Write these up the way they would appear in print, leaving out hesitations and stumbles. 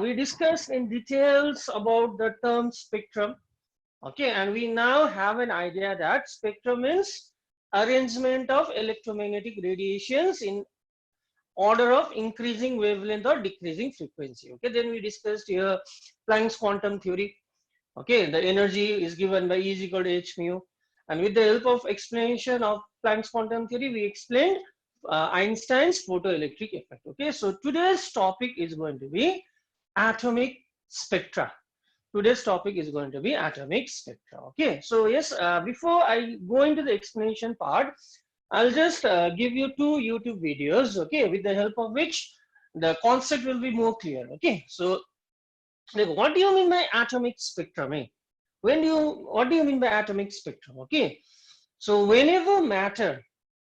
we discussed in details about the term spectrum. Okay, and we now have an idea that spectrum is arrangement of electromagnetic radiations in order of increasing wavelength or decreasing frequency. Okay, then we discussed here Planck's quantum theory. Okay, the energy is given by E is equal to h mu, and with the help of explanation of Planck's quantum theory, we explained Einstein's photoelectric effect. Okay, so today's topic is going to be atomic spectra. Today's topic is going to be atomic spectra. Okay, so yes, before I go into the explanation part, I'll just give you two YouTube videos. Okay, with the help of which the concept will be more clear. Okay, so like, what do you mean by atomic spectrum? What do you mean by atomic spectrum? Okay, so whenever matter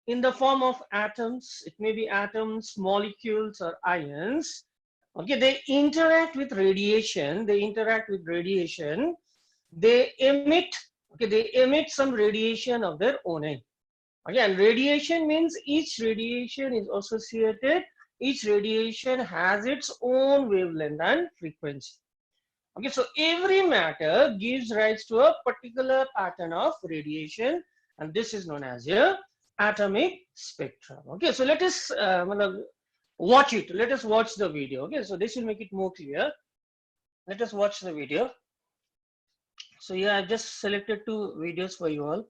in the form of atoms, it may be atoms, molecules, or ions, okay, they interact with radiation. They emit. Okay, they emit some radiation of their own. Again, radiation means each radiation is associated. Each radiation has its own wavelength and frequency. Okay, so every matter gives rise to a particular pattern of radiation, and this is known as a atomic spectrum. Okay, so let us watch it. Let us watch the video. Okay, so this will make it more clear. Let us watch the video. So yeah, I've just selected two videos for you all.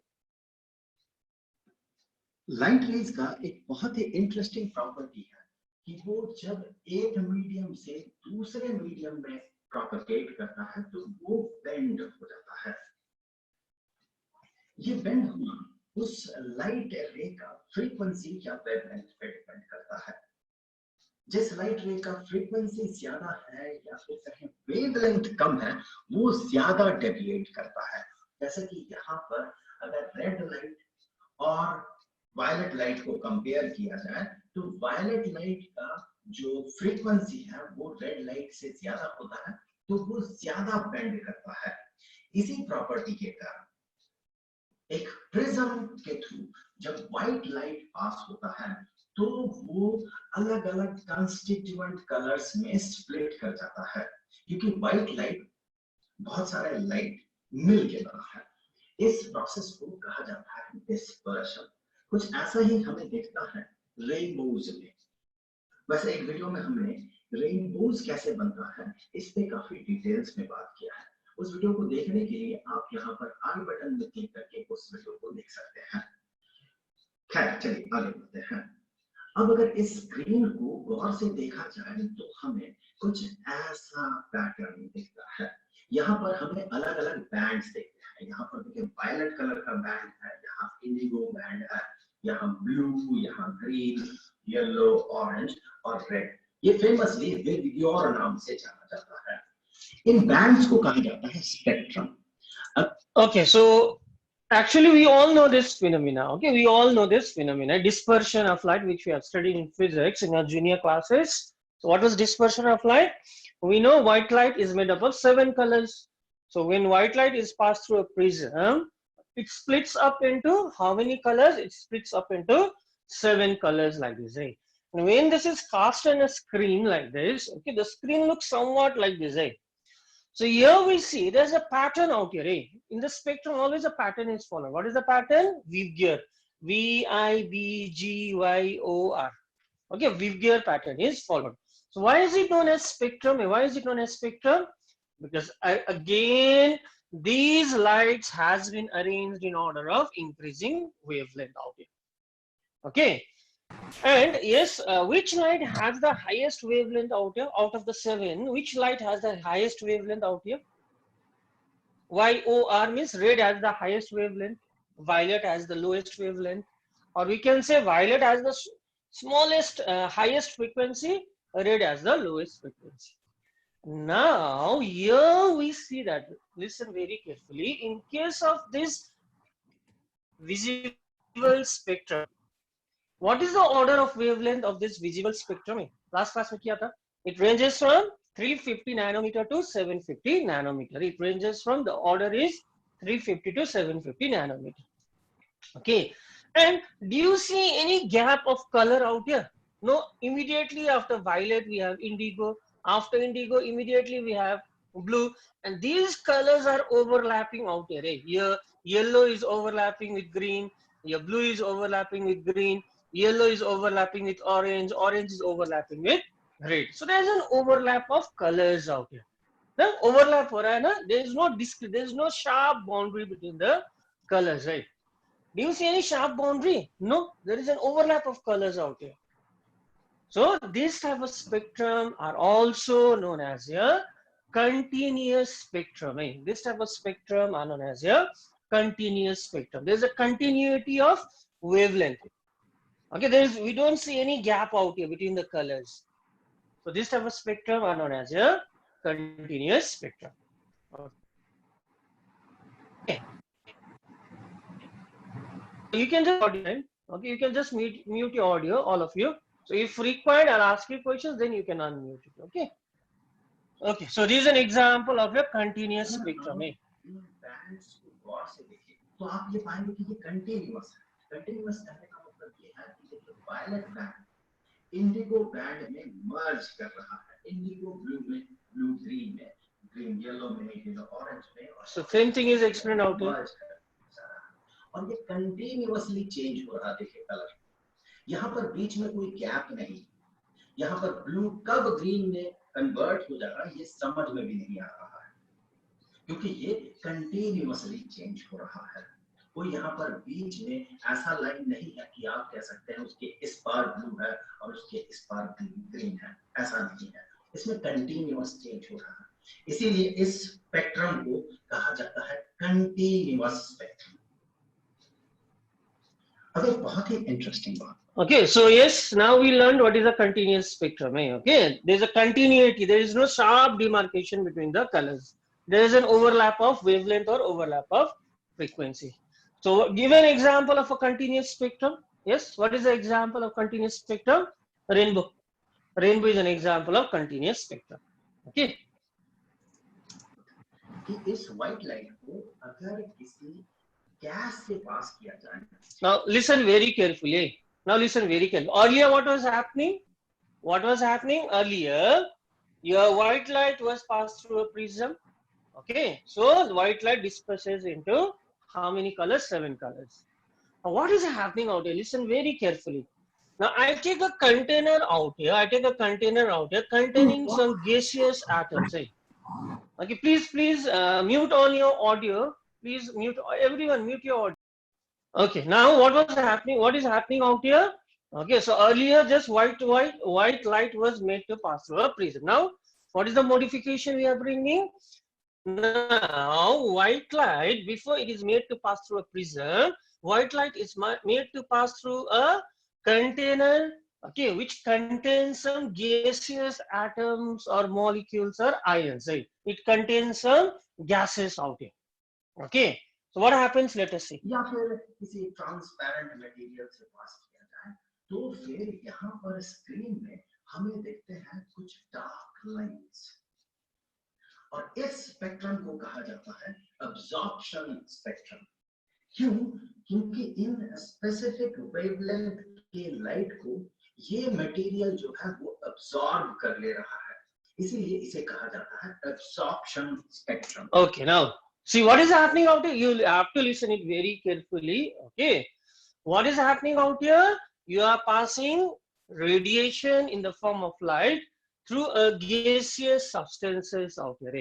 Light rays का एक बहुत ही interesting property है कि वो जब एक medium से दूसरे मीडियम में प्रोपेगेट करता है तो वो बेंड हो जाता है। ये बेंड होना उस लाइट रे का फ्रीक्वेंसी या वेवलेंथ पे डिपेंड करता है। जिस लाइट रे का फ्रीक्वेंसी ज्यादा है या फिर कहें वेवलेंथ कम है, वो ज्यादा डेविएट करता है। जैसे कि यहाँ पर अगर रेड लाइट और वायलेट लाइट को कंपेयर किया जाए तो वायलेट लाइट का जो फ्रीक्वेंसी है वो रेड लाइट से ज्यादा होता है, तो वो ज्यादा बेंड करता है। इसी प्रॉपर्टी के कारण एक प्रिज्म के थ्रू जब व्हाइट लाइट पास होता है तो वो अलग अलग कंस्टिट्यूएंट कलर्स में स्प्लिट कर जाता है, क्योंकि व्हाइट लाइट बहुत सारे लाइट मिल के बना है। इस प्रोसेस को कहा जाता है डिस्पर्शन। कुछ ऐसा ही हमें दिखता है रेनबोज में। वैसे एक वीडियो में हमने रेनबोज कैसे बनता है इस पे काफी डिटेल्स में बात किया है। उस वीडियो को देखने के लिए आप यहाँ पर आई बटन में क्लिक करके उस वीडियो को देख सकते हैं। खैर चलिए आगे बढ़ते हैं। अब अगर इस स्क्रीन को गौर से देखा जाए तो हमें कुछ ऐसा पैटर्न दिखता है। यहाँ पर हमें अलग अलग बैंड्स दिखते हैं। यहाँ पर देखिए वायलेट कलर का बैंड है, यहाँ इंडिगो बैंड है, यहाँ ब्लू, यहाँ ग्रीन, येलो, ऑरेंज और रेड। ये फेमसली विवियोर नाम से जाना जाता है। इन बैंड्स को कहा जाता है spectrum. Okay, so actually we all know this phenomena. Okay, we all know this phenomena, dispersion of light, which we have studied in physics in our junior classes. So what was dispersion of light? We know white light is made up of 7 colors. So when white light is passed through a prism, it splits up into how many colors? It splits up into 7 colors like this. And when this is cast on a screen like this, okay, the screen looks somewhat like this. So here we see there's a pattern out here. In the spectrum, always a pattern is followed. What is the pattern? Vibgyor. V-I-B-G-Y-O-R. Okay, Vibgyor pattern is followed. So why is it known as spectrum? Why is it known as spectrum? Because again, these lights has been arranged in order of increasing wavelength out here. Okay. And yes, which light has the highest wavelength out here? Out of the 7, which light has the highest wavelength out here? YOR means red has the highest wavelength, violet has the lowest wavelength, or we can say violet has the smallest, highest frequency, red has the lowest frequency. Now, here we see that, listen very carefully, in case of this visible spectrum, what is the order of wavelength of this visible spectrum? Last class में किया था. It ranges from 350 nanometer to 750 nanometer. It ranges from, the order is 350 to 750 nanometer. Okay. And do you see any gap of color out here? No, immediately after violet we have indigo, After indigo, immediately we have blue, and these colors are overlapping out here. Eh? Here, yellow is overlapping with green, here blue is overlapping with green, yellow is overlapping with orange, orange is overlapping with red. So there is an overlap of colors out here. The overlap हो रहा है ना? There is no sharp boundary between the colors, right? Do you see any sharp boundary? No, there is an overlap of colors out here. So this type of spectrum are also known as a continuous spectrum. Eh? This type of spectrum are known as a continuous spectrum. There is a continuity of wavelength. Okay, we don't see any gap out here between the colors. So this type of spectrum are known as a continuous spectrum. Okay. You can just okay, you can just mute your audio, all of you. So if required, I'll ask you questions, then you can unmute it. Okay. Okay. So this is an example of a continuous spectrum. Eh? Bands को गौर से देखिए तो आप ये पाएंगे कि ये continuous है। कंटीन्यूअस कहने का मतलब ये है कि देखिए वायलेट बैंड इंडिगो बैंड में मर्ज कर रहा है, इंडिगो ब्लू में, ब्लू ग्रीन में, ग्रीन येलो में, येलो ऑरेंज में, और so same thing is explained out here. और ये कंटीन्यूअसली चेंज हो रहा है। देखिए कलर यहाँ पर बीच में कोई गैप नहीं, यहाँ पर ब्लू कब ग्रीन में कन्वर्ट हो जाएगा ये समझ में भी नहीं आ रहा है, क्योंकि ये कंटीन्यूअसली चेंज हो रहा है। कोई यहाँ पर बीच में ऐसा लाइन नहीं है कि आप कह सकते हैं उसके इस पार ब्लू है और उसके इस पार ग्रीन है, ऐसा नहीं है। इसमें कंटीन्यूअस चेंज हो रहा है, इसीलिए इस स्पेक्ट्रम को कहा जाता है कंटीन्यूअस स्पेक्ट्रम। अब एक बहुत ही इंटरेस्टिंग बात। Okay, so yes, now we learned what is a continuous spectrum. Eh? Okay, there is a continuity. There is no sharp demarcation between the colors. There is an overlap of wavelength or overlap of frequency. So give an example of a continuous spectrum. Yes, what is the example of continuous spectrum? Rainbow. Rainbow is an example of continuous spectrum. Okay. कि इस white light को अगर किसी gas से पास किया जाए। Now listen very carefully. Now listen very carefully. Earlier, what was happening? What was happening earlier? Your white light was passed through a prism. Okay, so the white light disperses into how many colors? 7 colors. Now, what is happening out here? Listen very carefully. Now, I take a container out here. I take a container out here containing some gaseous atoms. Right? Okay, please mute on your audio. Please mute, everyone mute your audio. Okay, now what was happening? What is happening out here? Okay, so earlier just white light was made to pass through a prism. Now, what is the modification we are bringing? Now, white light, before it is made to pass through a prism, white light is made to pass through a container, okay, which contains some gaseous atoms or molecules or ions, right? It contains some gases out here, okay. So what happens? Let us see. या फिर किसी transparent material से पास किया जाए तो फिर यहाँ पर स्क्रीन में हमें देखते हैं कुछ डार्क लाइंस, और इस स्पेक्ट्रम को कहा जाता है अब्जॉर्प्शन स्पेक्ट्रम। क्यों? क्योंकि इन स्पेसिफिक वेवलेंथ के लाइट को ये मटेरियल जो है वो अब्सॉर्ब कर ले रहा है, इसीलिए इसे कहा जाता है absorption spectrum. Okay, now see what is happening out here. You have to listen it very carefully. Okay, what is happening out here? You are passing radiation in the form of light through a gaseous substances out here.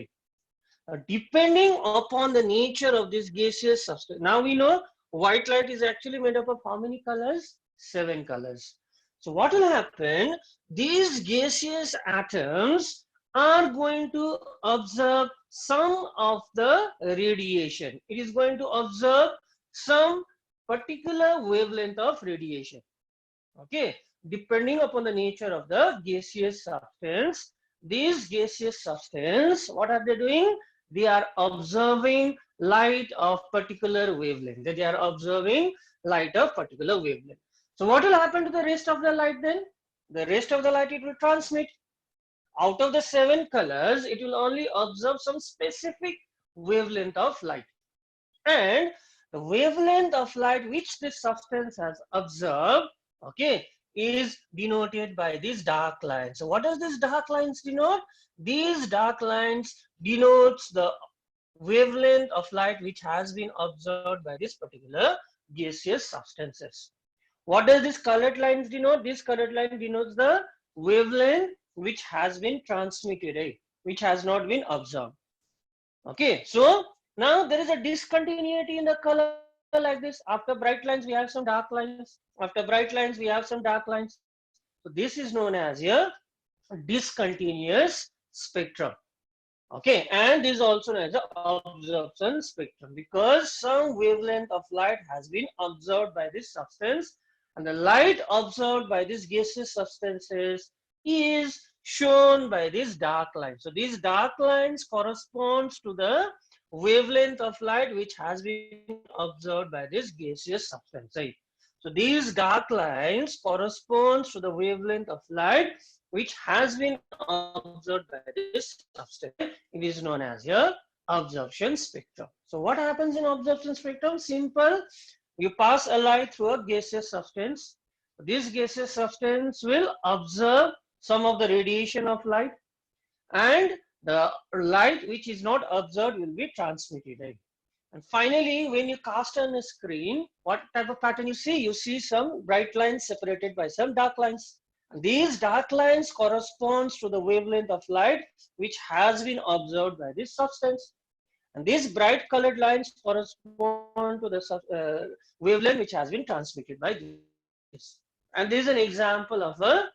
Right? Depending upon the nature of this gaseous substance, now we know white light is actually made up of how many colors? 7 colors. So what will happen? These gaseous atoms are going to observe some of the radiation. It is going to observe some particular wavelength of radiation. Okay, depending upon the nature of the gaseous substance, these gaseous substance, what are they doing? They are observing light of particular wavelength. They are observing light of particular wavelength. So what will happen to the rest of the light then? The rest of the light it will transmit. Out of the 7 colors, it will only observe some specific wavelength of light. And the wavelength of light which this substance has observed, okay, is denoted by these dark lines. So what does this dark lines denote? These dark lines denotes the wavelength of light which has been observed by this particular gaseous substances. What does this colored lines denote? This colored line denotes the wavelength which has been transmitted, which has not been observed. Okay, so now there is a discontinuity in the color like this. After bright lines, we have some dark lines. After bright lines, we have some dark lines. So this is known as a discontinuous spectrum. Okay, and this is also known as the absorption spectrum because some wavelength of light has been observed by this substance, and the light observed by these gaseous substances is shown by this dark line. So these dark lines corresponds to the wavelength of light which has been observed by this gaseous substance, right? So these dark lines corresponds to the wavelength of light which has been observed by this substance. It is known as your absorption spectrum. So what happens in absorption spectrum? Simple. You pass a light through a gaseous substance. This gaseous substance will absorb some of the radiation of light, and the light which is not observed will be transmitted. And finally, when you cast on a screen, what type of pattern you see? You see some bright lines separated by some dark lines. And these dark lines corresponds to the wavelength of light which has been observed by this substance. And these bright colored lines correspond to the wavelength which has been transmitted by this. And this is an example of a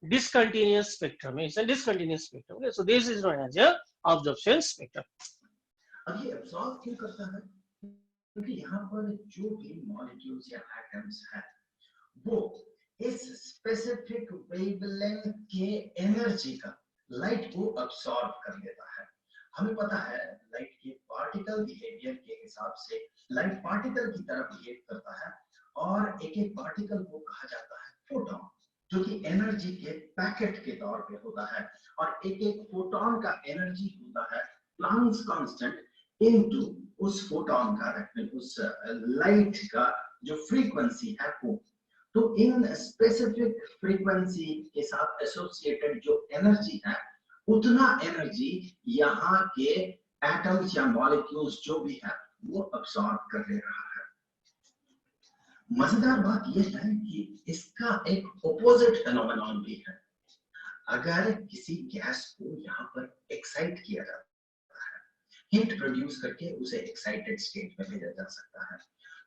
discontinuous spectrum. It's a discontinuous spectrum. Okay, so this is known as your absorption spectrum. अब ये absorb क्यों करता है? क्योंकि यहाँ पर जो भी मॉलिक्यूल्स या एटम्स हैं वो इस स्पेसिफिक वेवलेंथ के एनर्जी का लाइट को अब्सॉर्ब कर लेता है. हमें पता है लाइट के पार्टिकल बिहेवियर के हिसाब से लाइट पार्टिकल की तरह बिहेव करता है और एक एक पार्टिकल को कहा जाता है फोटॉन, जो कि एनर्जी के पैकेट के तौर पे होता है और एक एक फोटॉन का एनर्जी होता है प्लैंक्स कांस्टेंट इनटू उस फोटॉन का उस लाइट का जो फ्रीक्वेंसी है वो. तो इन स्पेसिफिक फ्रीक्वेंसी के साथ एसोसिएटेड जो एनर्जी है उतना एनर्जी यहाँ के एटम्स या मॉलिक्यूल्स जो भी है वो अब्सॉर्ब कर ले रहा है. मजेदार बात यह है कि इसका एक ऑपोजिट फेनोमेनन भी है. अगर किसी गैस को यहाँ पर एक्साइट किया जाता है, हीट प्रोड्यूस करके उसे एक्साइटेड स्टेट में भेजा जा सकता है.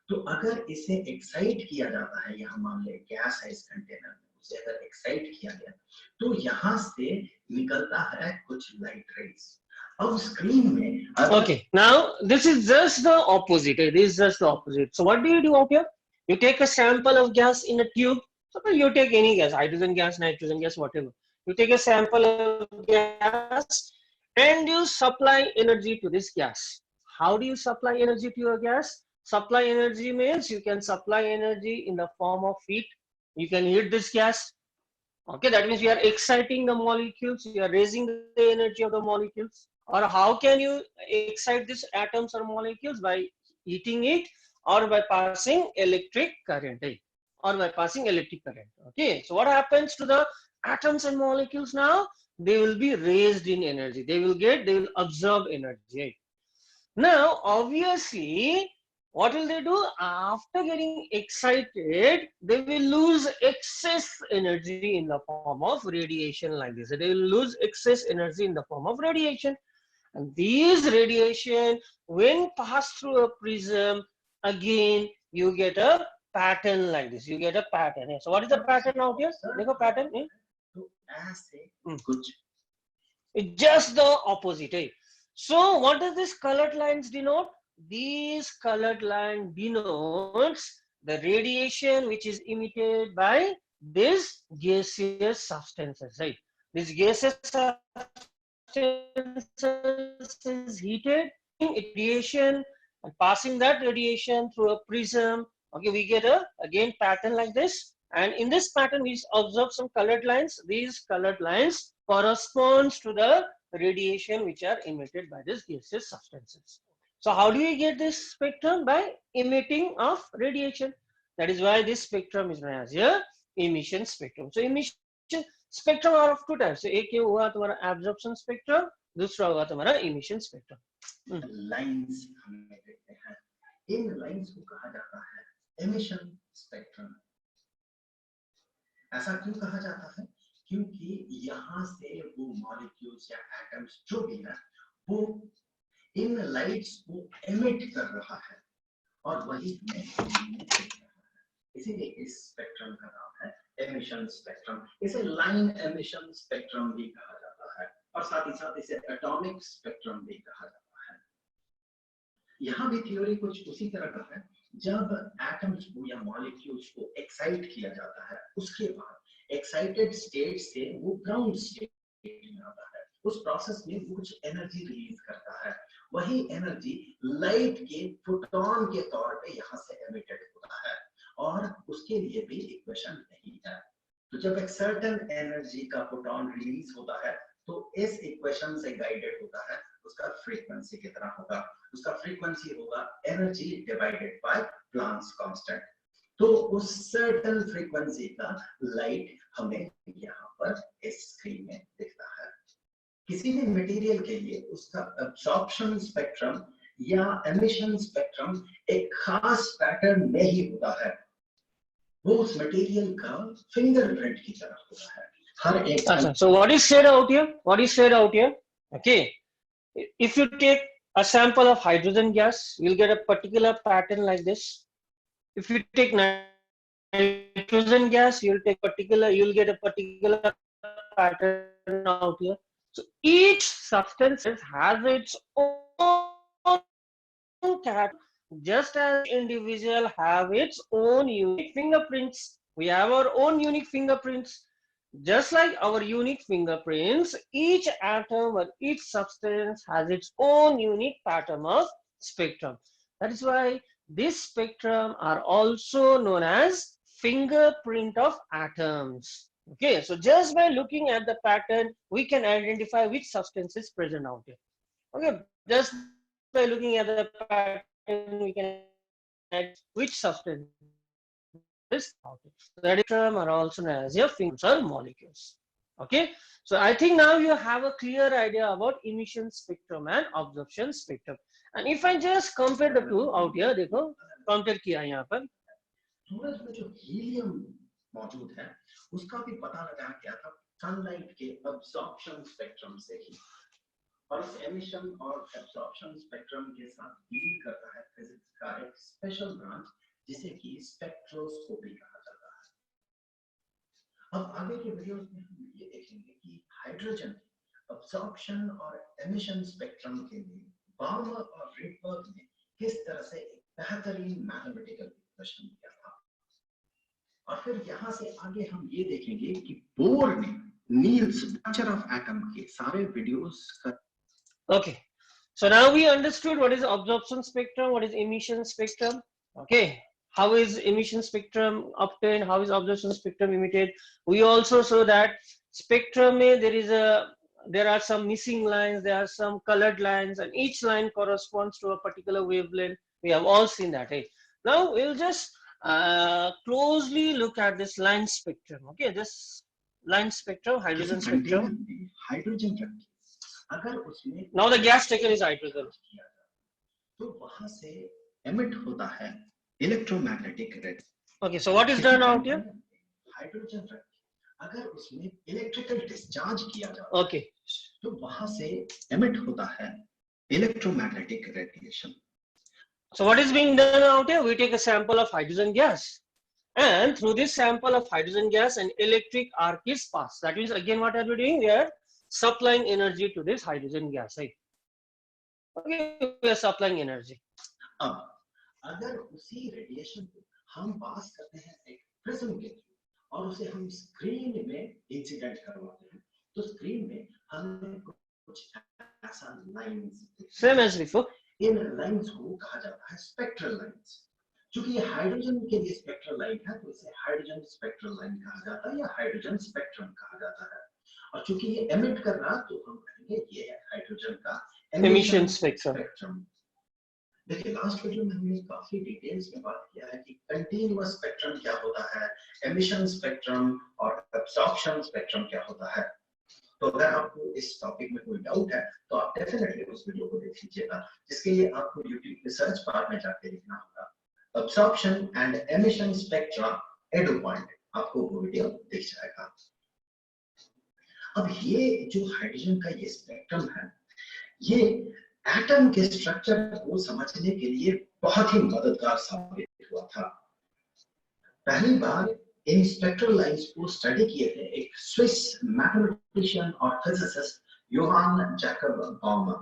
तो अगर इसे एक्साइट किया जाता है, यहाँ मान ले गैस है इस कंटेनर में, उसे अगर एक्साइट किया गया तो यहाँ से निकलता है कुछ लाइट रेज. अब स्क्रीन में Okay, now this is just the opposite. This is just the opposite. So what do you do out here? You take a sample of gas in a tube. Suppose you take any gas, hydrogen gas, nitrogen gas, whatever. You take a sample of gas and you supply energy to this gas. How do you supply energy to your gas? Supply energy means you can supply energy in the form of heat. You can heat this gas. Okay, that means you are exciting the molecules, you are raising the energy of the molecules. Or how can you excite these atoms or molecules? By heating it or by passing electric current. Or by passing electric current. Okay, so what happens to the atoms and molecules now? They will be raised in energy. They will absorb energy. Now, obviously, what will they do? After getting excited, they will lose excess energy in the form of radiation like this. They will lose excess energy in the form of radiation. And these radiation, when passed through a prism, again, you get a pattern like this. You get a pattern. So what is the pattern out here? देखो pattern. तो ऐसे कुछ. It's just the opposite. So what does this colored lines denote? These colored line denotes the radiation which is emitted by these gaseous substances, right? This gaseous substance is heated, radiation, and passing that radiation through a prism. Okay, we get a again pattern like this, and in this pattern we observe some colored lines. These colored lines corresponds to the radiation which are emitted by these gaseous substances. So how do we get this spectrum? By emitting of radiation. That is why this spectrum is known as a emission spectrum. So emission spectrum are of two types. So एक ये हुआ तुम्हारा absorption spectrum, दूसरा हुआ तुम्हारा emission spectrum. Lines हमें देखते हैं, इन लाइंस को कहा जाता है एमिशन स्पेक्ट्रम। ऐसा क्यों कहा जाता है? क्योंकि यहाँ से वो मॉलिक्यूल्स या एटम्स जो भी है वो इन लाइट्स को एमिट कर रहा है और वही हमें देख रहा है, इसीलिए इस स्पेक्ट्रम का नाम है एमिशन स्पेक्ट्रम। इसे लाइन एमिशन स्पेक्ट्रम भी कहा जाता है और साथ ही साथ इसे एटॉमिक स्पेक्ट्रम भी कहा जाता है। यहाँ भी थ्योरी कुछ उसी तरह का है। जब एटम्स को या मॉलिक्यूल्स को एक्साइट किया जाता है, उसके बाद एक्साइटेड स्टेट से वो ग्राउंड स्टेट में आता है, उस प्रोसेस में वो कुछ एनर्जी रिलीज करता है, वही एनर्जी लाइट के फोटोन के तौर पे यहाँ से एमिटेड होता है और उसके लिए भी इक्वेशन नहीं है। तो जब एक सर्टेन एनर्जी का फोटोन रिलीज होता है तो इस इक्वेशन से गाइडेड होता है, उसका फ्रीक्वेंसी कितना होगा, उसका फ्रीक्वेंसी होगा energy divided by Planck's constant. तो उस सर्टेन फ्रीक्वेंसी का लाइट हमें यहाँ पर इस स्क्रीन में दिखता है। किसी भी मटेरियल के लिए उसका एब्जॉर्प्शन स्पेक्ट्रम या एमिशन स्पेक्ट्रम एक खास पैटर्न में ही होता है, वो उस मटेरियल का फिंगरप्रिंट की तरह होता है। हर एक So what is said out here? What is said out here? Okay, if you take a sample of hydrogen gas, you'll get a particular pattern like this. If you take nitrogen gas, you'll get a particular pattern out here. So each substance has its own character, just as individual have its own unique fingerprints. We have our own unique fingerprints. Just like our unique fingerprints, each atom or each substance has its own unique pattern of spectrum. That is why this spectrum are also known as fingerprint of atoms. Okay, so just by looking at the pattern, we can identify which substance is present out here. Okay, just by looking at the pattern, we can identify which substance is out here. So that spectrum are also known as your fingers or molecules. Okay, so I think now you have a clear idea about emission spectrum and absorption spectrum. And if I just compare the two out here, देखो compare किया यहाँ पर, सूरज में जो helium मौजूद है उसका भी पता लगाया गया था सनलाइट के एब्जॉर्प्शन स्पेक्ट्रम से ही, और इस एमिशन और एब्जॉर्प्शन स्पेक्ट्रम के साथ डील करता है फिजिक्स का एक स्पेशल ब्रांच जिसे कि स्पेक्ट्रोस्कोपी कहा जाता है। अब आगे के वीडियोस में हम ये देखेंगे कि हाइड्रोजन एब्जॉर्प्शन और एमिशन स्पेक्ट्रम के लिए बार्मर और रिडबर्ग ने किस तरह से एक बेहतरीन मैथमेटिकल इक्वेशन किया था, और फिर यहाँ से आगे हम ये देखेंगे कि बोर ने नील्स स्ट्रक्चर ऑफ एटम के सारे वीडियोस का। Okay, so now we understood what is absorption spectrum, what is emission spectrum. Okay, how is emission spectrum obtained, how is absorption spectrum emitted. We also saw that spectrum there are some missing lines, there are some colored lines, and each line corresponds to a particular wavelength. We have all seen that. Hey, now we'll just closely look at this line spectrum. Okay, this line spectrum, hydrogen spectrum. Hydrogen अगर उसमें Now the gas taken is hydrogen. तो वहां से emit होता है electromagnetic red. Okay, so what is done out here? Hydrogen अगर उसमें electrical discharge किया जाता है, Okay, तो वहां से एमिट होता है electromagnetic radiation. so what is being done out here? We take a sample of hydrogen gas, and through this sample of hydrogen gas, an electric arc is passed. That means again what are we doing? We are supplying energy to this hydrogen gas, right? Okay, we are supplying energy. अब अगर उसी radiation को हम पास करते हैं एक prism के through और उसे हम स्क्रीन में इंसिडेंट करवाते हैं, तो स्क्रीन में हमें कुछ ऐसा लाइंस, Same as before. इन लाइंस को कहा जाता है स्पेक्ट्रल लाइंस। क्योंकि ये हाइड्रोजन के लिए स्पेक्ट्रल लाइन है तो इसे हाइड्रोजन स्पेक्ट्रल लाइन कहा जाता है या हाइड्रोजन स्पेक्ट्रम कहा जाता है, और चूंकि ये एमिट कर रहा तो हम कहेंगे ये है हाइड्रोजन का Emission spectrum. देखिए लास्ट वीडियो में हमने काफी डिटेल्स में बात किया है कि कंटीन्यूअस स्पेक्ट्रम क्या होता है, एमिशन स्पेक्ट्रम और एब्सॉर्प्शन स्पेक्ट्रम क्या होता है। तो अगर आपको इस टॉपिक में कोई डाउट है तो आप डेफिनेटली उस वीडियो को देख लीजिएगा, जिसके लिए आपको यूट्यूब के सर्च बार में जाके लिखना होगा एब्सॉर्प्शन एंड एमिशन स्पेक्ट्रा एडो पॉइंट, आपको वो वीडियो दिख जाएगा। अब ये जो हाइड्रोजन का ये स्पेक्ट्रम है, ये एटम के स्ट्रक्चर को समझने के लिए बहुत ही मददगार साबित हुआ था। पहली बार इन स्पेक्ट्रल लाइंस को स्टडी किए थे एक स्विस मैथमेटिशियन और फिजिसिस्ट योहान जैकब बाउमर।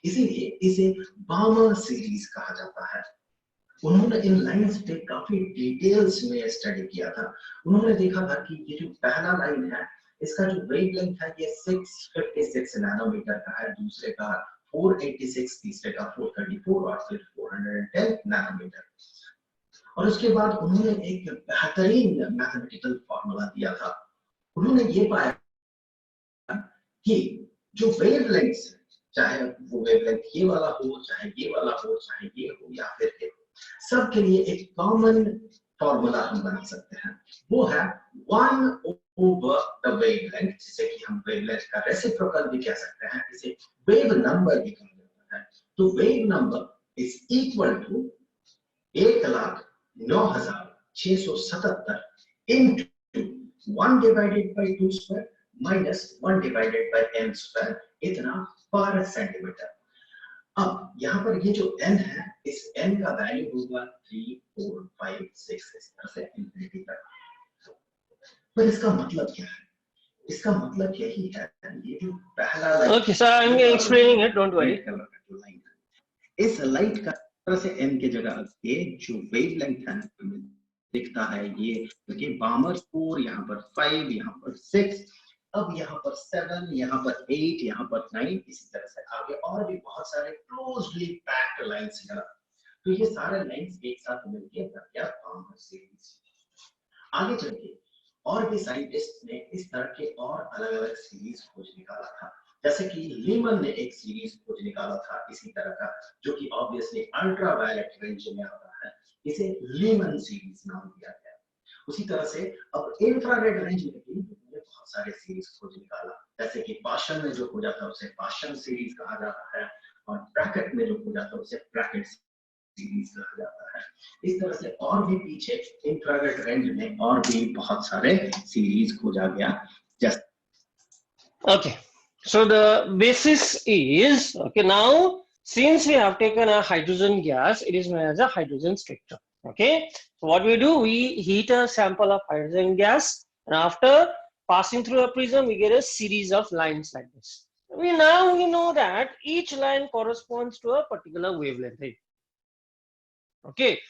इसीलिए इसे बाउमर सीरीज कहा जाता है। उन्होंने इन लाइंस पे काफी डिटेल्स में स्टडी किया था। उन्होंने देखा था कि ये जो पहला लाइन है, इसका जो वेवलेंथ है ये 656 नैनोमीटर का है, दूसरे का 486, तीसरे का 434 और फिर 410 नैनोमीटर। और उसके बाद उन्होंने एक बेहतरीन मैथमेटिकल फॉर्मूला दिया था। उन्होंने ये पाया कि जो वेवलेंथ, चाहे वो वेवलेंथ ये वाला हो, चाहे ये वाला हो, चाहे ये हो या फिर ये, सबके लिए एक कॉमन फॉर्मूला हम बना सकते हैं। वो है 1 ओवर द वेवलेंथ, जिसे कि हम वेवलेंथ का रेसिप्रोकल भी कह सकते हैं, इसे वेव नंबर भी कहा जाता है। तो wave number is equal to 1,09,677 into 1 divided by 2 square minus 1 divided by m square, इतना पर सेंटीमीटर। अब यहाँ पर ये जो n है, इस n का वैल्यू होगा 3, 4, 5, 6 इस तरह से इंफिनिटी तक। पर इसका मतलब क्या है? इसका मतलब यही है, ये जो पहला line, Okay, sir, I'm explaining it, don't worry. इस लाइट का तरह से n की जगह ये जो वेवलेंथ है दिखता है, ये देखिए बामर 4, यहाँ पर 5, यहाँ पर 6, अब यहाँ पर 7, यहाँ पर 8, यहाँ पर 9, इसी तरह से आगे और भी बहुत सारे क्लोजली पैक्ड लाइंस हैं। तो ये सारे लाइंस एक साथ मिलकर बन गया बामर सीरीज। आगे चलके और भी साइंटिस्ट ने इस तरह के और अलग-अलग सीरीज खोज निकाला था, जैसे कि लीमन ने एक सीरीज खोज निकाला था इसी तरह का, जो कि ऑब्वियसली अल्ट्रावायलेट रेंज में आता है, इसे लीमन सीरीज नाम दिया गया। उसी तरह से अब इंफ्रारेड रेंज में भी बहुत सारे सीरीज खोज निकाला, जैसे कि पाशन में जो खोजा था उसे पाशन सीरीज कहा जाता है, और ब्रैकेट में जो खोजा था उसे ब्रैकेट सीरीज कहा जाता है। इस तरह से और भी पीछे इंफ्रारेड रेंज में और भी बहुत सारे सीरीज खोजा गया। जैसे Okay, so the basis is, okay, now since we have taken a hydrogen gas, it is known as a hydrogen spectrum. Okay, so what we do, we heat a sample of hydrogen gas, and after passing through a prism, we get a series of lines like this. We know that each line corresponds to a particular wavelength. Right? Okay,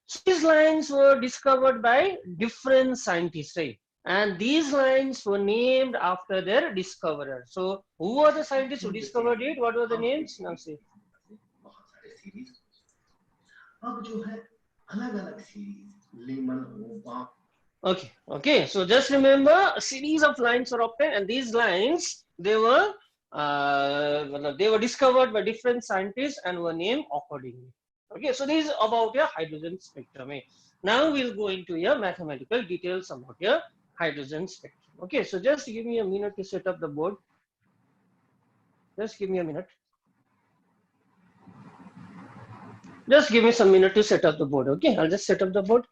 so these lines were discovered by different scientists, right? And these lines were named after their discoverer. So, who were the scientists who discovered it? What were the names? Now say. बहुत सारे series अब जो है अलग-अलग series Lehman हो। Okay. So just remember, a series of lines were obtained, and these lines they were discovered by different scientists and were named accordingly. Okay, so this is about your hydrogen spectrum. Now we'll go into your mathematical details about your hydrogen spectrum. Okay, so just give me a minute to set up the board. Just give me a minute. Just give me some minute to set up the board. Okay, I'll just set up the board.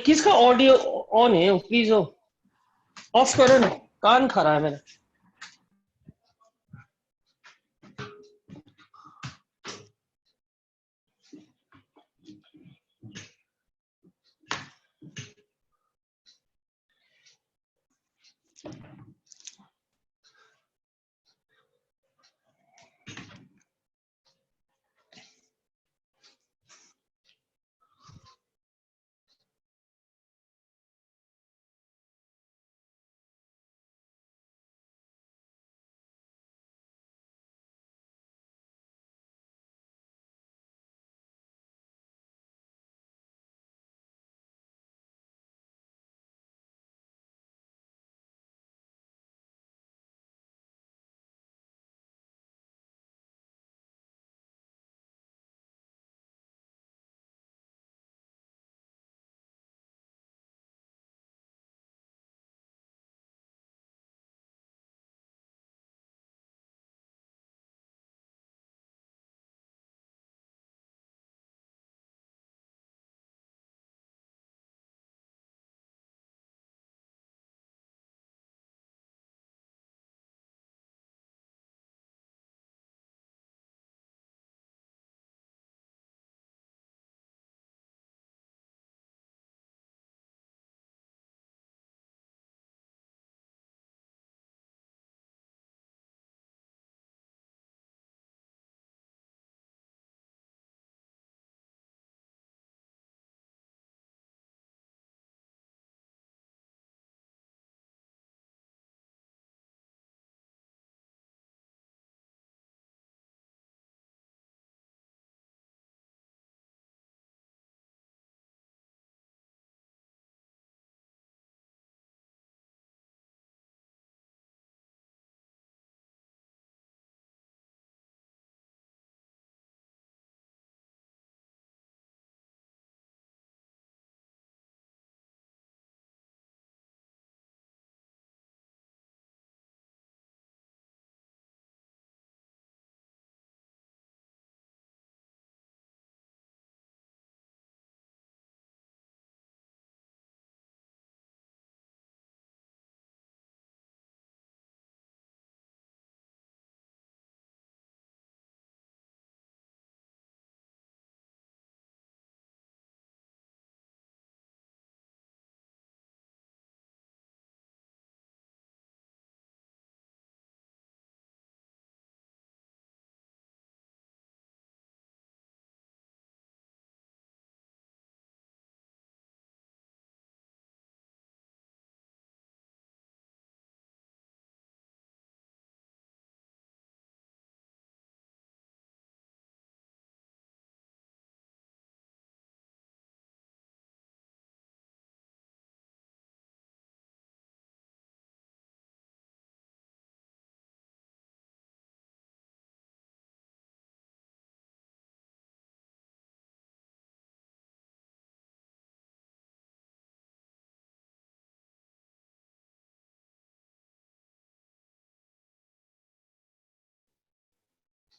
किसका audio on है? Please of करो ना, कान खा रहा है मेरा।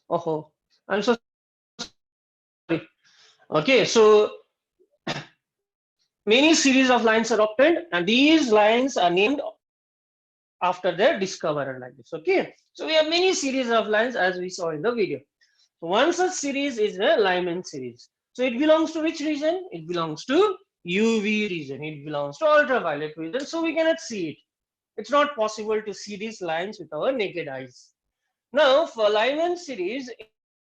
Oh, I'm so sorry. Okay, so many series of lines are obtained, and these lines are named after their discoverer like this. Okay, so we have many series of lines as we saw in the video. So one such series is the Lyman series. So it belongs to which region? It belongs to UV region. It belongs to ultraviolet region. So we cannot see it. It's not possible to see these lines with our naked eyes. Now for Lyman series,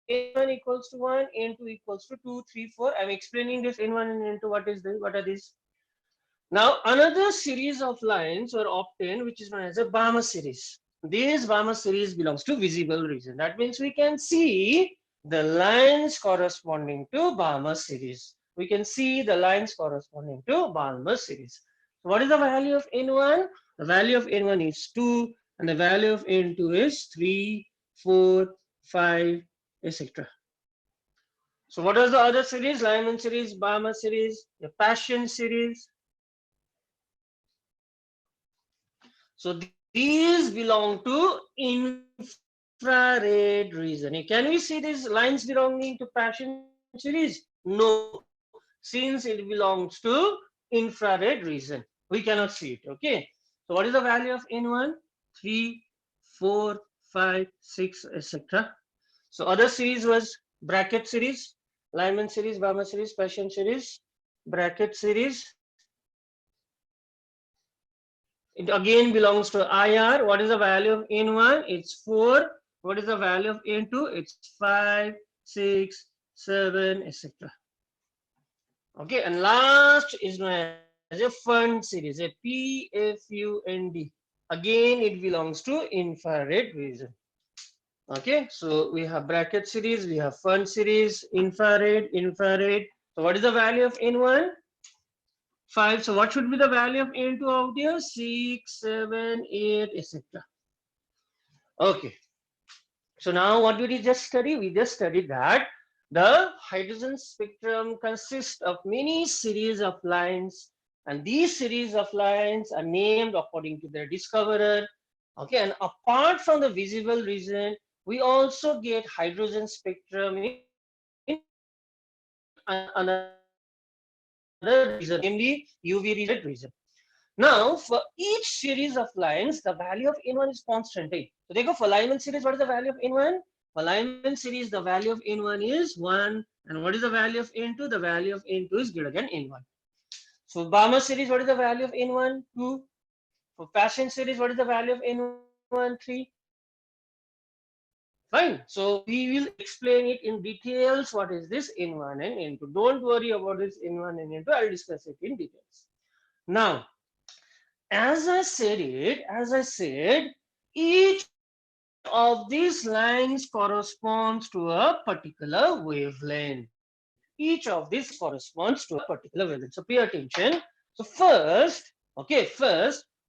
n1 equals to 1, n2 equals to 2, 3, 4. I'm explaining this n1 and n2. What is this? What are these? Now another series of lines were obtained which is known as a Balmer series. This Balmer series belongs to visible region. That means we can see the lines corresponding to Balmer series. We can see the lines corresponding to Balmer series. So what is the value of n1? The value of n1 is 2 and the value of n2 is 3, 4, 5, etc. So what is the other series? Lyman series, Balmer series, the Paschen series. So these belong to infrared region. Can we see these lines belonging to Paschen series? No, since it belongs to infrared region. We cannot see it. Okay. So what is the value of N1? 3, 4, 5, 6, etc. So other series was bracket series, Lyman series, Balmer series, Paschen series, bracket series. It again belongs to IR. What is the value of N1? It's 4. What is the value of N2? It's 5, 6, 7, etc. Okay, and last is known as a fund series, a PFUND. Again, it belongs to infrared region. Okay, so we have bracket series, we have fund series, infrared, infrared. So what is the value of N1? 5. So what should be the value of N2 out here? 6, 7, 8, etc. Okay. So now what did we just study? We just studied that the hydrogen spectrum consists of many series of lines, and these series of lines are named according to their discoverer. Okay, and apart from the visible region, we also get hydrogen spectrum in another region, namely UV region, infrared region. Now, for each series of lines, the value of N1 is constant. Right? So, देखो, for Lyman series, what is the value of N1? For Lyman series, the value of N1 is 1. And what is the value of N2? The value of N2 is greater than N1. So, Balmer series, what is the value of N1? 2. For Paschen series, what is the value of N1? 3. Fine. So, we will explain it in details. What is this N1 and N2? Don't worry about this N1 and N2. I'll discuss it in details. Now, as I said, each of these lines corresponds to a particular wavelength. Each of these corresponds to a particular wavelength. So pay attention. So first,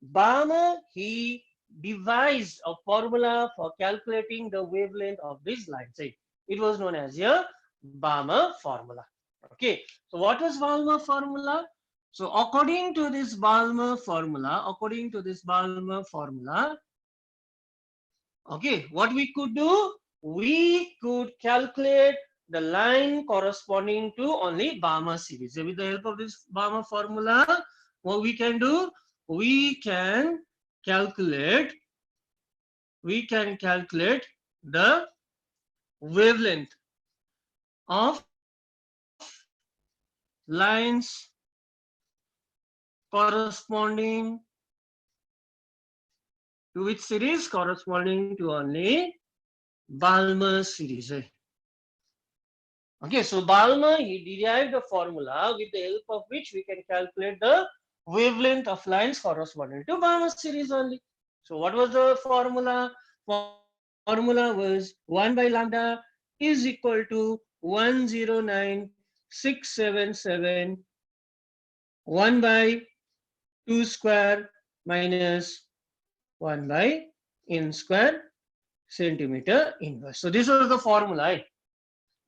Balmer, he devised a formula for calculating the wavelength of these lines. It was known as a Balmer formula. Okay. So what was Balmer formula? So according to this Balmer formula, okay, what we could do, we could calculate the line corresponding to only Balmer series. So with the help of this Balmer formula, what we can do, we can calculate, the wavelength of lines corresponding to which series? Corresponding to only Balmer series. Okay, so Balmer, he derived a formula with the help of which we can calculate the wavelength of lines corresponding to Balmer series only. So what was the formula? Formula was 1 by lambda is equal to 109,677 1 by 2 square minus 1 by n square centimeter inverse. So this was the formula.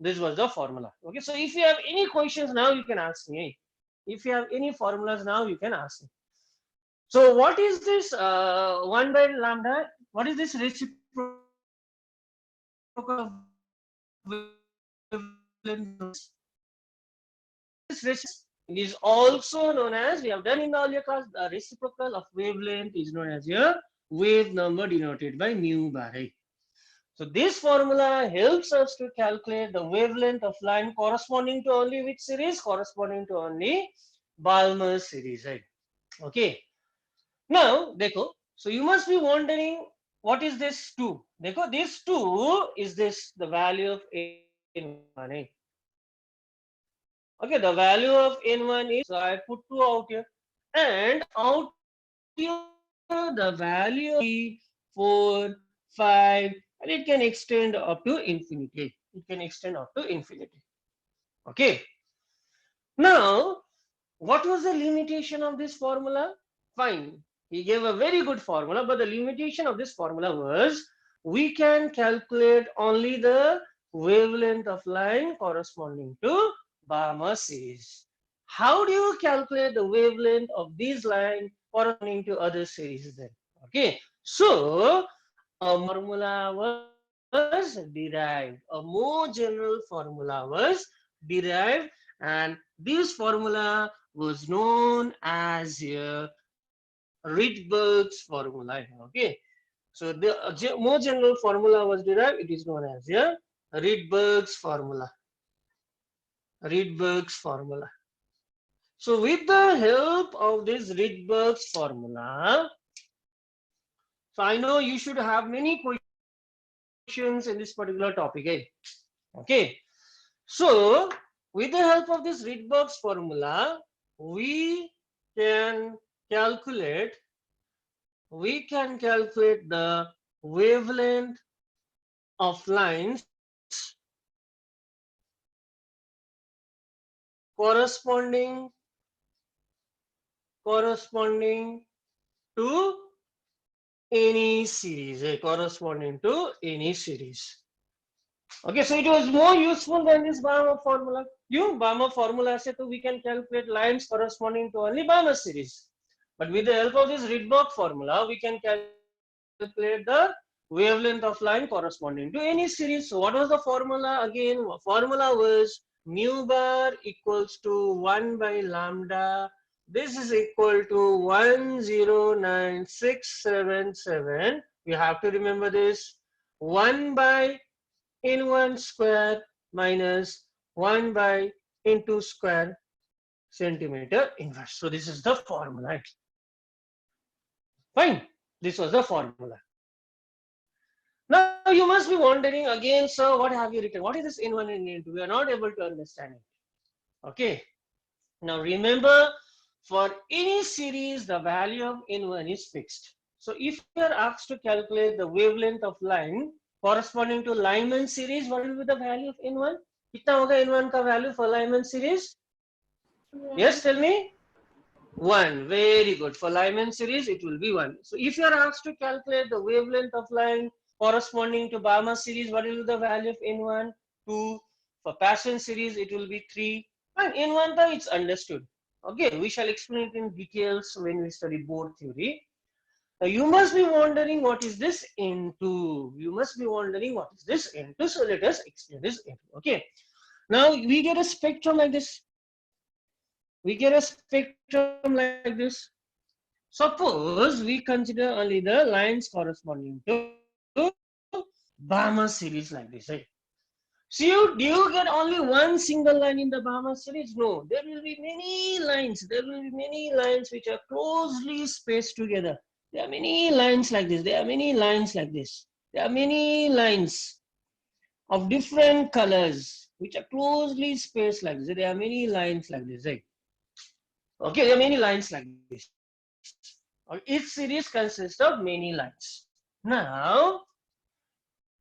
This was the formula. Okay, so if you have any questions now, you can ask me. If you have any formulas now, you can ask me. So what is this 1 by lambda? What is this reciprocal of Balmer? It is also known as, we have done in the earlier class, the reciprocal of wavelength is known as a wave number denoted by mu bar. So this formula helps us to calculate the wavelength of line corresponding to only which series? Corresponding to only Balmer series. Right? Okay. Now, देखो, so you must be wondering what is this 2? देखो, this 2 is this the value of n1. Okay, the value of n1 is, so I put 2 out here, and out here the value of 3, 4, 5, and it can extend up to infinity. It can extend up to infinity. Okay. Now, what was the limitation of this formula? Fine. He gave a very good formula, but the limitation of this formula was we can calculate only the wavelength of line corresponding to Balmer series. How do you calculate the wavelength of these lines corresponding to other series then? Okay, so a formula was derived, a more general formula was derived, and this formula was known as Rydberg's formula. Okay, so the more general formula was derived. It is known as Rydberg's formula. Rydberg's formula. So with the help of this Rydberg's formula, so I know you should have many questions in this particular topic. Okay, so with the help of this Rydberg's formula, we can calculate the wavelength of lines corresponding to any series, corresponding to any series. Okay, so it was more useful than this Balmer formula. Balmer formula se to we can calculate lines corresponding to only Balmer series. But with the help of this Rydberg formula, we can calculate the wavelength of line corresponding to any series. So what was the formula again? The formula was mu bar equals to 1 by lambda. This is equal to 109677. You have to remember this. 1 by n1 square minus 1 by n2 square centimeter inverse. So this is the formula. Fine. This was the formula. Now you must be wondering again, sir, what have you written? What is this n1 and n2? We are not able to understand it. Okay. Now remember, for any series, the value of n1 is fixed. So if you are asked to calculate the wavelength of line corresponding to Lyman series, what will be the value of n1? Kitna hoga n1 ka value for Lyman series? Yes, tell me. 1. Very good. For Lyman series, it will be 1. So if you are asked to calculate the wavelength of line corresponding to Balmer series, what will be the value of n1? 2. For Paschen series, it will be 3. And n1 it's understood. Okay, we shall explain it in details when we study Bohr theory. Now you must be wondering what is this n2. You must be wondering what is this n2. So let us explain this n2. Okay. Now we get a spectrum like this. Suppose we consider only the lines corresponding to Balmer series like this. Right? So do you get only one single line in the Balmer series? No, there will be many lines. There will be many lines which are closely spaced together. There are many lines like this. There are many lines like this. There are many lines of different colors which are closely spaced like this. There are many lines like this. Right? Okay, there are many lines like this. Each series consists of many lines. Now,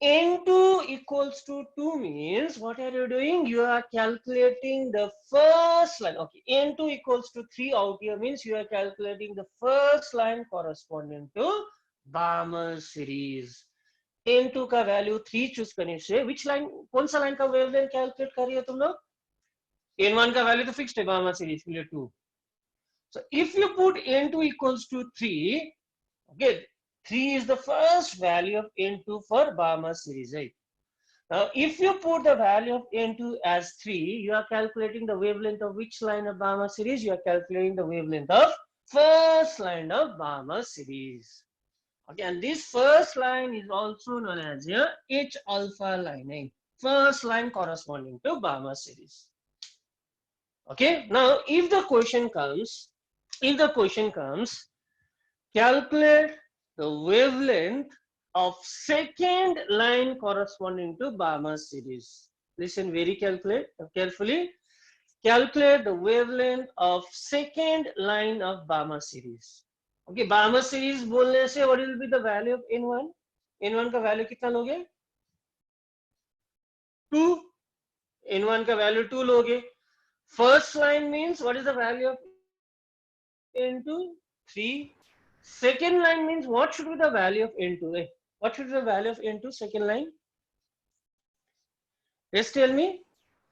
n2 equals to 2 means what are you doing? You are calculating the first line. Okay, n2 equals to 3 out here means you are calculating the first line corresponding to Balmer series. n2 का value 3 choose करने से which line, कौन सा line का wavelength calculate कर रही हो तुम लोग? n1 का value तो fixed है Balmer series के लिए 2. So if you put n2 equals to 3, okay, 3 is the first value of n2 for Balmer series, right? Now, if you put the value of N2 as 3, you are calculating the wavelength of which line of Balmer series? You are calculating the wavelength of first line of Balmer series. Okay, and this first line is also known as a H alpha lining. First line corresponding to Balmer series. Okay, now if the question comes, calculate the wavelength of second line corresponding to Balmer series. Listen very carefully. Calculate the wavelength of second line of Balmer series. Okay, Balmer series बोलने से what will be the value of N1? N1 का value कितना लोगे? 2. N1 का value 2 लोगे. First line means what is the value of N2? 3. Second line means what should be the value of N2? What should be the value of N2 second line? Just tell me.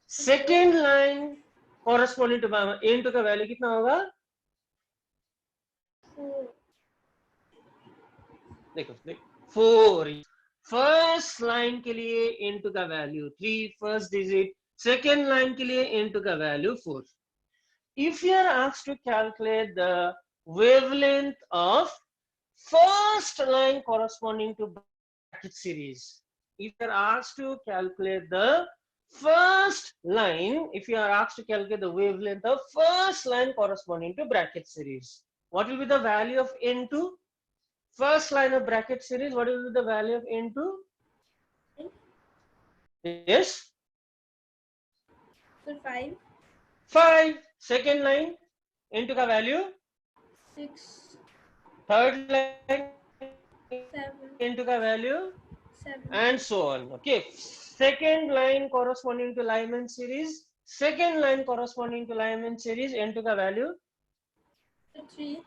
Second line corresponding to N2 का value कितना होगा? देखो 4. First line के लिए N2 का value 3 first digit, second line के लिए N2 का value 4. If you are asked to calculate the wavelength of first line corresponding to bracket series, if you are asked to calculate the first line, if you are asked to calculate the wavelength of first line corresponding to bracket series, what will be the value of N2? First line of bracket series, what will be the value of N2? Yes? 5. 5. Second line, N2 का value? 6. Third line, 7. N2 का value? 7. And so on. Okay. Second line corresponding to Lyman series. Second line corresponding to Lyman series, N2 का value? 3.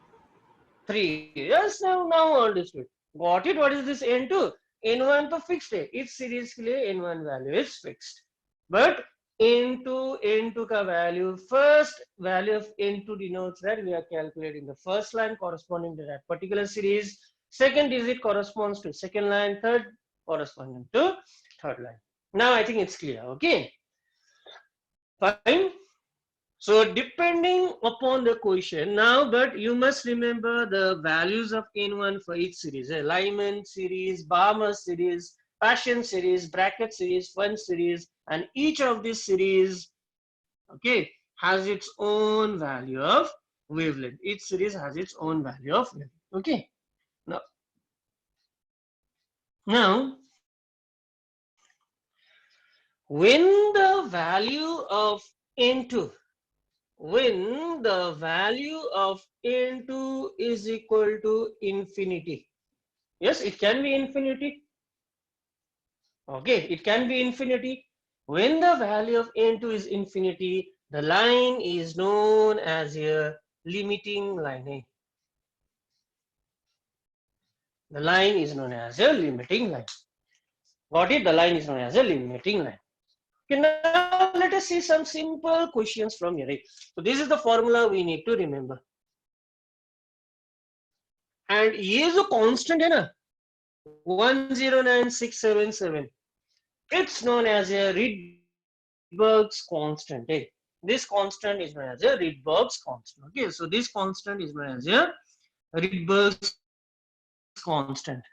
3. Yes, now understood. Got it? What is this N2? N1 तो fixed है. इस series के लिए N1 value is fixed. But N2 का value, first value of N2 denotes that we are calculating the first line corresponding to that particular series. Second digit corresponds to second line. Third corresponding to third line. Now I think it's clear. Okay. Fine. So depending upon the question now, but you must remember the values of N1 for each series. Lyman series, Balmer series, Paschen series, bracket series, Fun series, and each of these series, okay, has its own value of wavelength. Each series has its own value of wavelength. Okay. Now, when the value of N2 is equal to infinity. Yes, it can be infinity. Okay, it can be infinity. When the value of N2 is infinity, the line is known as a limiting line. The line is known as a limiting line. Got it? The line is known as a limiting line. Okay, now let us see some simple questions from here. So this is the formula we need to remember. And ये जो constant है ना 109677, it's known as a Rydberg's constant. This constant is known as a Rydberg's constant. Okay, so this constant is known as a Rydberg's constant.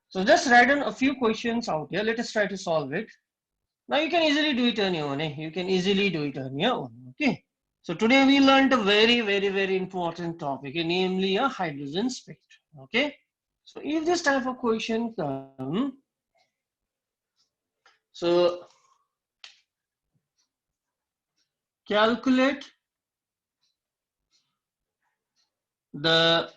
So just write down a few questions out here. Let us try to solve it. Now you can easily do it on your own. You can easily do it on your own. Okay. So today we learned a very important topic, namely a hydrogen spectrum. Okay. So if this type of question comes, so calculate the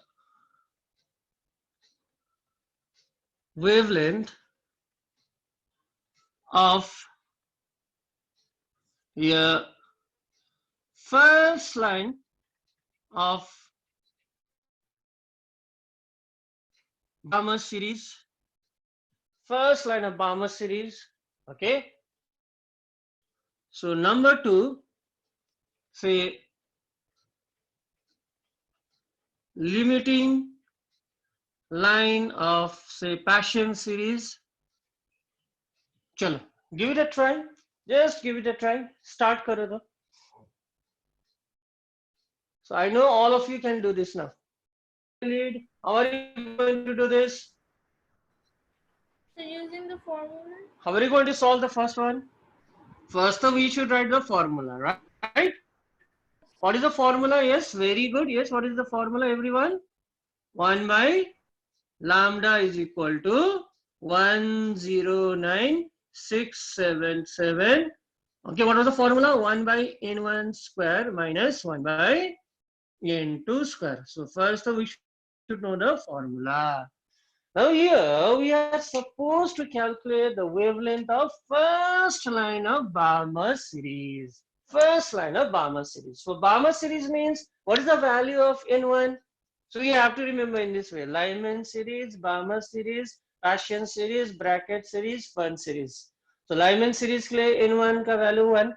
wavelength of a first line of Balmer series. First line of Balmer series. Okay. So number 2, say limiting line of say Paschen series. चलो, give it a try. Just give it a try. Start करो तो. So I know all of you can do this now. Lead. How are you going to do this? So using the formula. How are you going to solve the first one? First, we should write the formula, right? What is the formula? Yes, very good. Yes, what is the formula, everyone? 1 by lambda is equal to 109677. Okay, what was the formula? 1 by n1 square minus 1 by n2 square. So first we should know the formula. Now here we are supposed to calculate the wavelength of first line of Balmer series. First line of Balmer series. So Balmer series means what is the value of n1? So we have to remember in this way: Lyman series, Balmer series, Paschen series, bracket series, Fern series. So Lyman series के लिए n1 का value 1.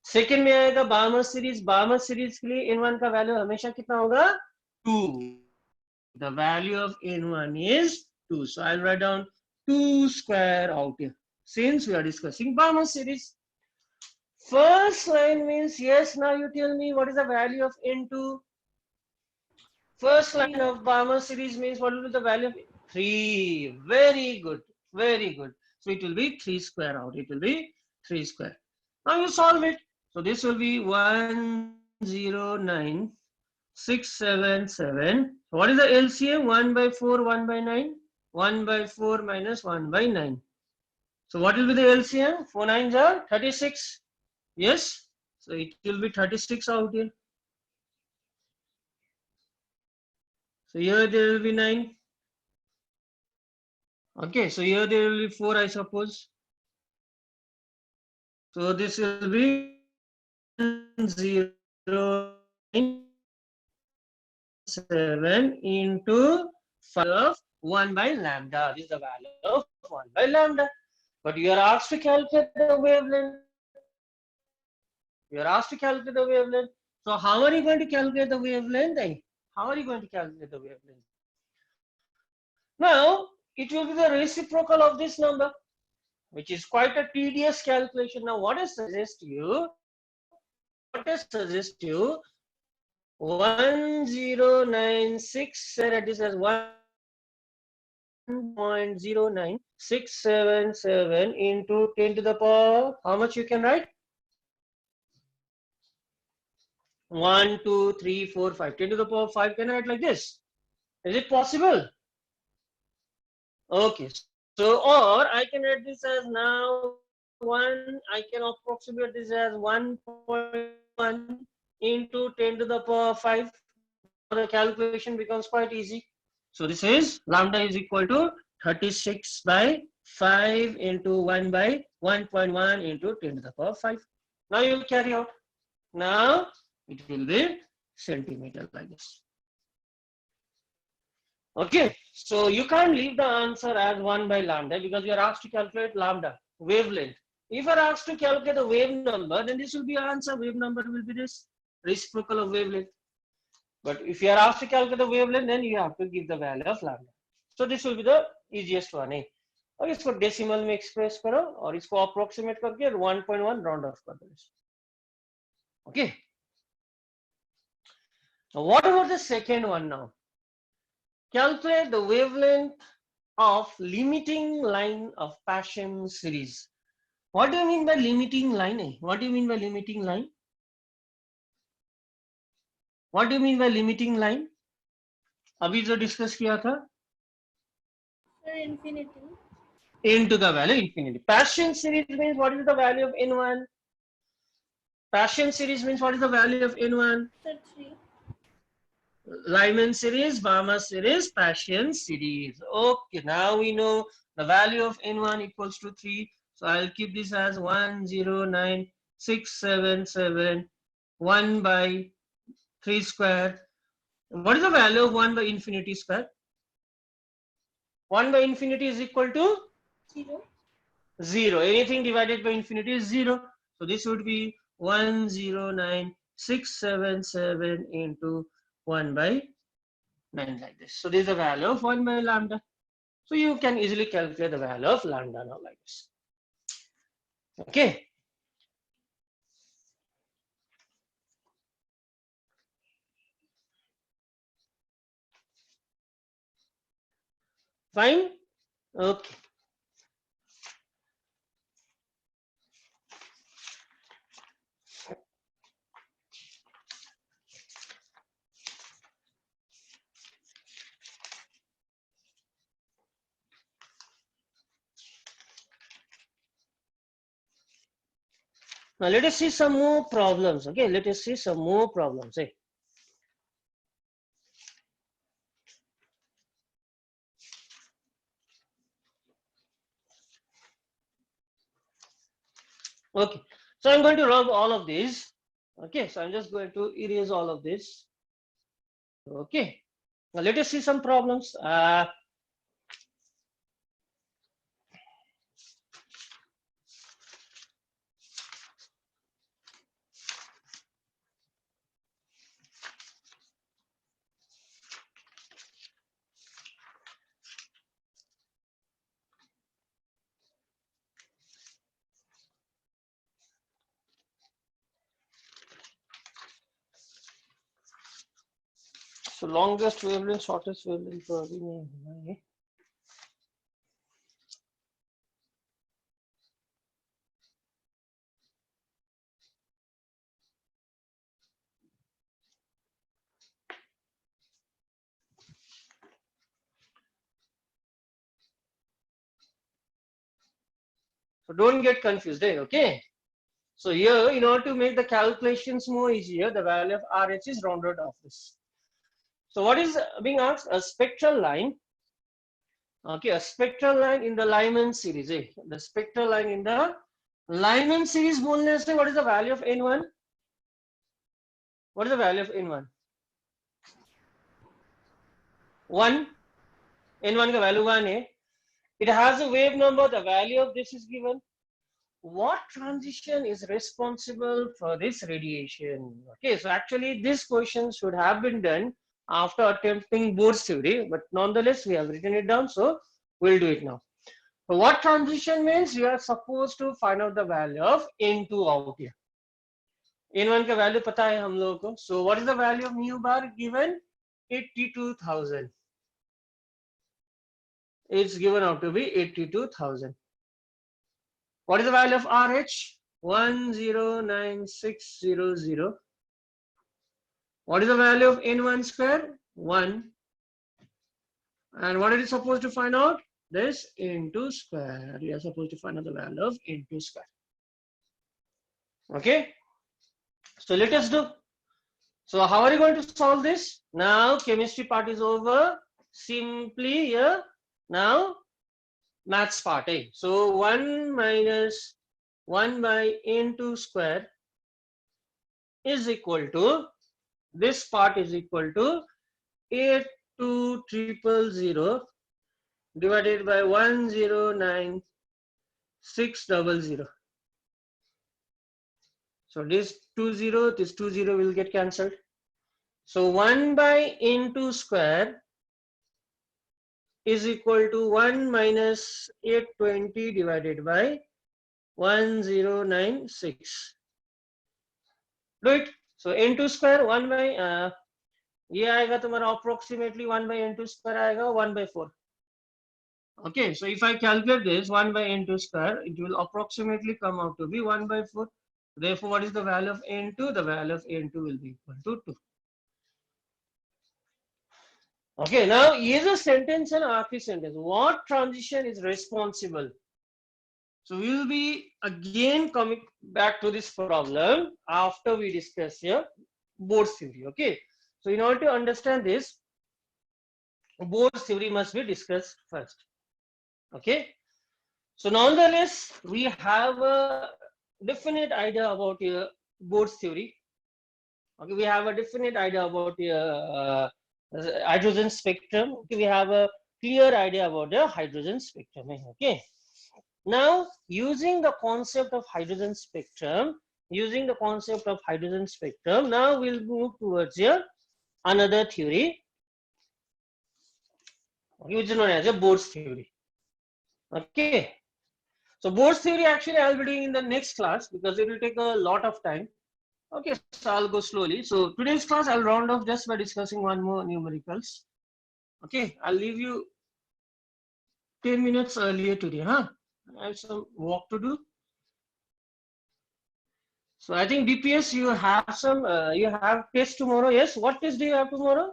Second में आएगा Barmer series के लिए n1 का value हमेशा कितना होगा 2. The value of n1 is 2. So I'll write down 2 square out here since we are discussing Balmer series. First line means, yes, now you tell me what is the value of n2. First line of Balmer series means what will be the value of 3. Very good, very good. So it will be 3 square out. It will be 3 square. Now you solve it. So this will be 109677. What is the LCM? 1 by 4, 1 by 9. 1 by 4 minus 1 by 9. So what will be the LCM? 4 9s are 36. Yes. So it will be 36 out here. So here there will be 9. Okay. So here there will be 4, I suppose. So this will be 1097 into 5 of 1 by lambda. This is the value of 1 by lambda. But you are asked to calculate the wavelength. You are asked to calculate the wavelength. So how are you going to calculate the wavelength? How are you going to calculate the wavelength? Now, it will be the reciprocal of this number, which is quite a tedious calculation. Now, what I suggest you, 1096, that is as 1.09677 into 10 to the power, how much you can write? 1, 2, 3, 4, 5. 10 to the power 5 can write like this. Is it possible? Okay. So, or I can write this as now 1, I can approximate this as 1.1 into 10 to the power 5. The calculation becomes quite easy. So this is lambda is equal to 36 by 5 into 1 by 1.1 into 10 to the power 5. Now you will carry out. Now it will be centimeter like this. Okay, so you can't leave the answer as 1 by lambda because you are asked to calculate lambda, wavelength. If you are asked to calculate the wave number, then this will be answer. Wave number will be this reciprocal of wavelength. But if you are asked to calculate the wavelength, then you have to give the value of lambda. So this will be the easiest one. और इसको decimal में express करो और इसको approximate करके 1.1 round of कर दो. Okay. Now what about the second one now? Calculate the wavelength of limiting line of Paschen series. What do you mean by limiting line? What do you mean by limiting line? What do you mean by limiting line? अभी जो discuss किया था. Infinity. Into the value infinity. Paschen series means what is the value of n1? Paschen series means what is the value of n1? 3. Lyman series, Balmer series, Paschen series. Okay, now we know the value of n1 equals to 3. So I'll keep this as 109677 1 by 3 square. What is the value of 1 by infinity square? 1 by infinity is equal to 0. 0. Anything divided by infinity is 0. So this would be 109677 into 1 by 9 like this. So this is the value of 1 by lambda. So you can easily calculate the value of lambda now like this. Okay. Fine. Okay. Now let us see some more problems. Okay, let us see some more problems. Eh? Okay, so I'm going to rub all of these. Okay, so I'm just going to erase all of this. Okay, now let us see some problems. So longest wavelength, shortest wavelength. So don't get confused. Eh? Okay. So here, in order to make the calculations more easier, the value of RH is rounded off this. So what is being asked? A spectral line. Okay, a spectral line in the Lyman series. Eh? The spectral line in the Lyman series. What is the value of N1? What is the value of N1? 1. N1 का value 1 है. It has a wave number. The value of this is given. What transition is responsible for this radiation? Okay, so actually this question should have been done after attempting Bohr's theory, but nonetheless we have written it down, so we'll do it now. So what transition means? You are supposed to find out the value of N2 out here. N1 का value पता है हम लोगों को. So what is the value of mu bar given? 82,000. It's given out to be 82,000. What is the value of RH? 109600. What is the value of N1 square? 1. And what are you supposed to find out? This N2 square. You are supposed to find out the value of N2 square. Okay. So let us do. So how are you going to solve this? Now chemistry part is over. Simply here. Now maths part. Eh? So 1 minus 1 by N2 square is equal to, this part is equal to 82000 divided by 109600. So this 20, this 20 will get cancelled. So 1 by N2 square is equal to 1 minus 820 divided by 1096. Do it. So N2 square 1 by ये आएगा तुम्हारा approximately 1 by N2 square आएगा 1 by 4. Okay, so if I calculate this 1 by N2 square, it will approximately come out to be 1 by 4. Therefore, what is the value of N2? The value of N2 will be equal to 2. Okay, now here's a sentence and आखिरी sentence. What transition is responsible? So we will be again coming back to this problem after we discuss here Bohr's theory. Okay, so in order to understand this, Bohr's theory must be discussed first. Okay, so nonetheless, we have a definite idea about Bohr's theory. Okay, we have a definite idea about hydrogen spectrum. Okay, we have a clear idea about the hydrogen spectrum. Okay, now using the concept of hydrogen spectrum, now we'll move towards another theory, which is known as a Bohr's theory. Okay, So Bohr's theory actually I'll be doing in the next class because it will take a lot of time. Okay, so I'll go slowly. So today's class I'll round off just by discussing one more numericals. Okay, I'll leave you 10 minutes earlier today, huh? I have some work to do. So I think DPS you have some, you have test tomorrow. Yes, what test do you have tomorrow?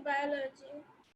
Biology.